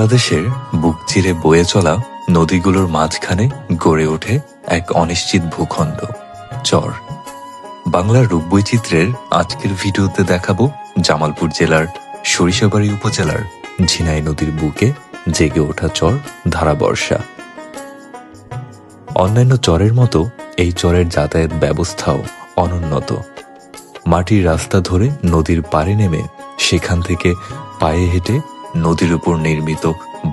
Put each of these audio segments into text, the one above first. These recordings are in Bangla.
বাংলাদেশের বুক চিরে বয়ে চলা নদীগুলোর মাঝখানে গড়ে ওঠে এক অনিশ্চিত ভূখণ্ড, চর। বাংলার রূপবৈচিত্র্যের আজকের ভিডিওতে দেখাবো জামালপুর জেলার সরিষাবাড়ি উপজেলার ঝিনাই নদীর বুকে জেগে ওঠা চর ধারাবর্ষা। অন্যান্য চরের মতো এই চরের যাতায়াত ব্যবস্থাও অনুন্নত। মাটির রাস্তা ধরে নদীর পাড়ে নেমে সেখান থেকে পায়ে হেঁটে নদীর উপর নির্মিত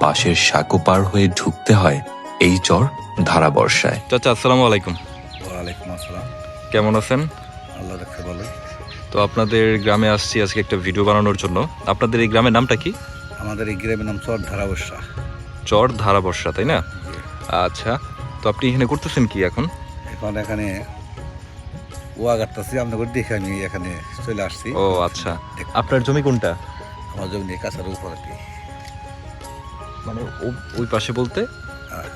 বাঁশের সাঁকো পার হয়ে ঢুকতে হয় এই চর ধারাবর্ষায়। চাচা, আসসালামু আলাইকুম। ওয়ালাইকুম আসসালাম। কেমন আছেন? আল্লাহ রাখতে ভালো। তো আপনাদের গ্রামে আসছি আজকে একটা ভিডিও বানানোর জন্য। আপনাদের এই গ্রামের নামটা কি? আমাদের এই গ্রামের নাম চর ধারাবর্ষা। চর ধারাবর্ষা, তাই না? আচ্ছা, তো আপনি এখানে করতেছেন কি এখন? এখন এখানে ওয়া কাটতেছি, আপনাদের দেখে আমি এখানে চলে আসছি। ও আচ্ছা, আপনার জমি কোনটা? আমার জমি কাছার উপর আর কি, মানে ওই পাশে বলতে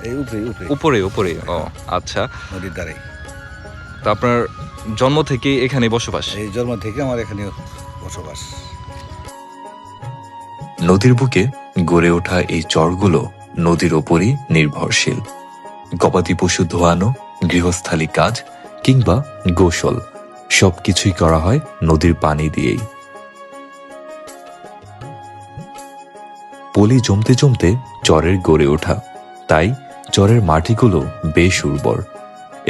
এই উপরে উপরে উপরে উপরে। ও আচ্ছা, নদীর ধারে। তো আপনার জন্ম থেকে এখানে বসবাস? এই জন্ম থেকে আমার এখানে বসবাস। নদীর বুকে গড়ে ওঠা এই চরগুলো নদীর ওপরই নির্ভরশীল। গবাদি পশু ধোয়ানো, গৃহস্থালী কাজ কিংবা গোসল সবকিছুই করা হয় নদীর পানি দিয়েই। পলি জমতে জমতে চরের গড়ে ওঠা, তাই চরের মাটিগুলো বেশ উর্বর।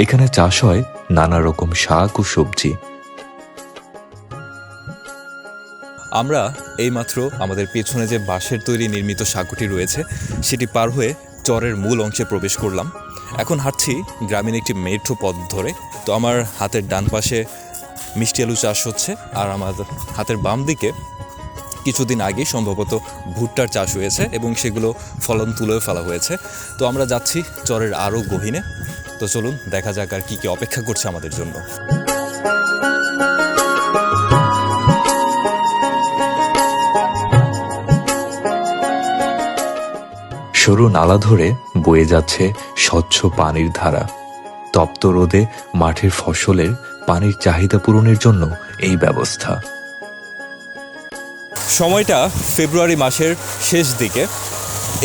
এখানে চাষ হয় নানা রকম শাক ও সবজি। আমরা এইমাত্র আমাদের পেছনে যে বাঁশের তৈরি নির্মিত সাঁকোটি রয়েছে সেটি পার হয়ে চরের মূল অংশে প্রবেশ করলাম। এখন হাঁটছি গ্রামীণ একটি মেঠো পথ ধরে। তো আমার হাতের ডান পাশে মিষ্টি আলু চাষ হচ্ছে, আর আমার হাতের বাম দিকে কিছুদিন আগে সম্ভবত ভুট্টার চাষ হয়েছে এবং সেগুলো ফলন তুলেও ফেলা হয়েছে। তো আমরা যাচ্ছি চরের আরও গহীনে। তো চলুন দেখা যাক আর কী কী অপেক্ষা করছে আমাদের জন্য। সরু নালা ধরে বয়ে যাচ্ছে স্বচ্ছ পানির ধারা। তপ্ত রোদে মাঠের ফসলের পানির চাহিদা পূরণের জন্য এই ব্যবস্থা। সময়টা ফেব্রুয়ারি মাসের শেষ দিকে।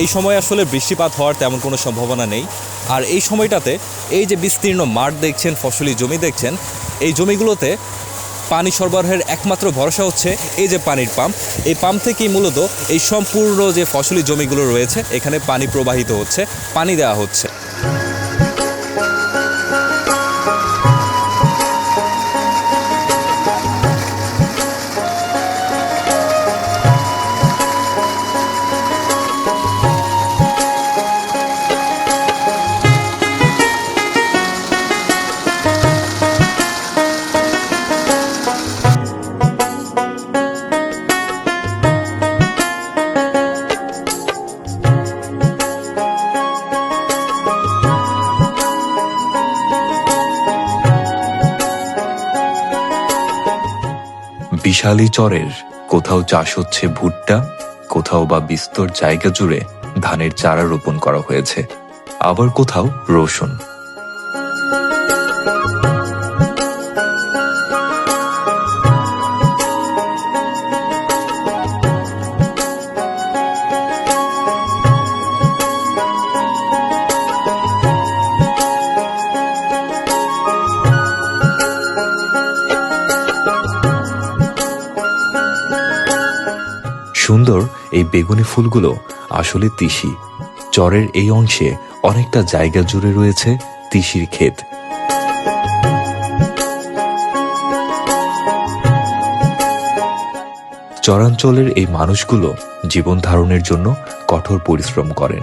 এই সময় আসলে বৃষ্টিপাত হওয়ার তেমন কোনো সম্ভাবনা নেই। আর এই সময়টাতে এই যে বিস্তীর্ণ মাঠ দেখছেন, ফসলি জমি দেখছেন, এই জমিগুলোতে পানি সরবরাহের একমাত্র ভরসা হচ্ছে এই যে পানির পাম্প। এই পাম্প থেকেই মূলত এই সম্পূর্ণ যে ফসলি জমিগুলো রয়েছে এখানে পানি প্রবাহিত হচ্ছে, পানি দেওয়া হচ্ছে। বিশালী চরের কোথাও চাষ হচ্ছে ভুট্টা, কোথাও বা বিস্তর জায়গা জুড়ে ধানের চারা রোপণ করা হয়েছে, আবার কোথাও রসুন। সুন্দর এই বেগুনি ফুলগুলো আসলে তিসি। চরের এই অংশে অনেকটা জায়গা জুড়ে রয়েছে তিসির ক্ষেত। চরাঞ্চলের এই মানুষগুলো জীবন ধারণের জন্য কঠোর পরিশ্রম করেন।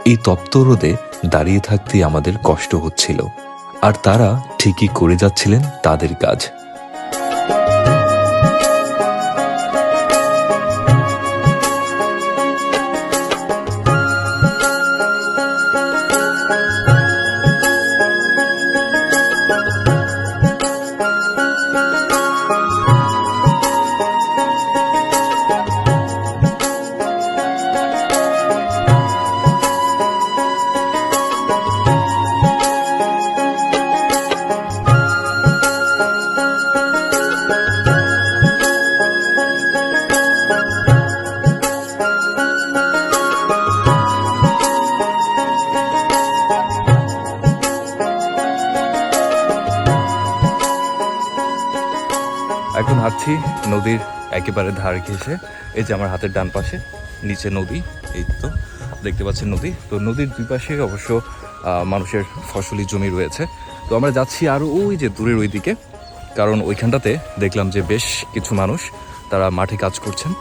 এই তপ্ত রোদে দাঁড়িয়ে থাকতে আমাদের কষ্ট হচ্ছিল, আর তারা ঠিকই করে যাচ্ছিলেন তাদের কাজ। যাচ্ছি নদীর একেবারে ধার ঘেঁষে। এই যে আমার হাতের ডান পাশে নিচে নদী, এই তো দেখতে পাচ্ছেন নদী। তো নদীর দুই পাশে অবশ্য মানুষের ফসলি জমি রয়েছে। তো আমরা যাচ্ছি আরও ওই যে দূরের ওই দিকে, কারণ ওইখানটাতে দেখলাম যে বেশ কিছু মানুষ তারা মাঠে কাজ করছেন।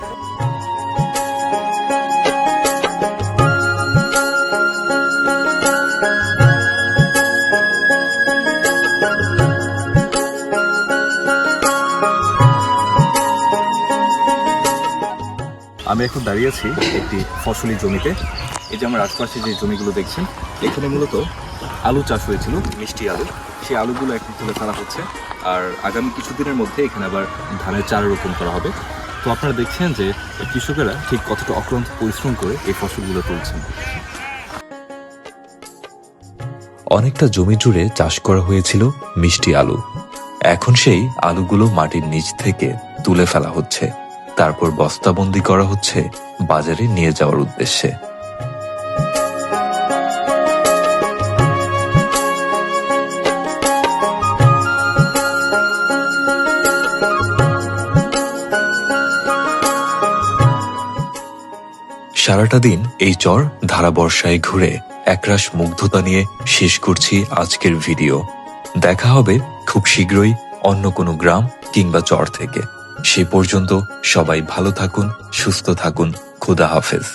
আমি এখন দাঁড়িয়ে আছি একটি ফসলি জমিতে। এই যে আমার আশপাশে যে জমিগুলো দেখছেন, এখানে মূলত আলু চাষ হয়েছিল, মিষ্টি আলু। সেই আলুগুলো এখন তুলে ফেলা হচ্ছে, আর আগামী কিছুদিনের মধ্যে এখানে আবার ধানের চারা রোপণ করা হবে। তো আপনারা দেখছেন যে কৃষকেরা ঠিক কতটা অক্লান্ত পরিশ্রম করে এই ফসলগুলো তুলছেন। অনেকটা জমি জুড়ে চাষ করা হয়েছিল মিষ্টি আলু। এখন সেই আলুগুলো মাটির নিচ থেকে তুলে ফেলা হচ্ছে, তারপর বস্তাবন্দি করা হচ্ছে বাজারে নিয়ে যাওয়ার উদ্দেশ্যে। সারাটা দিন এই চর ধারাবর্ষায় ঘুরে একরাশ মুগ্ধতা নিয়ে শেষ করছি আজকের ভিডিও। দেখা হবে খুব শীঘ্রই অন্য কোনো গ্রাম কিংবা চর থেকে। সে পর্যন্ত সবাই ভালো থাকুন, সুস্থ থাকুন। খোদা হাফেজ।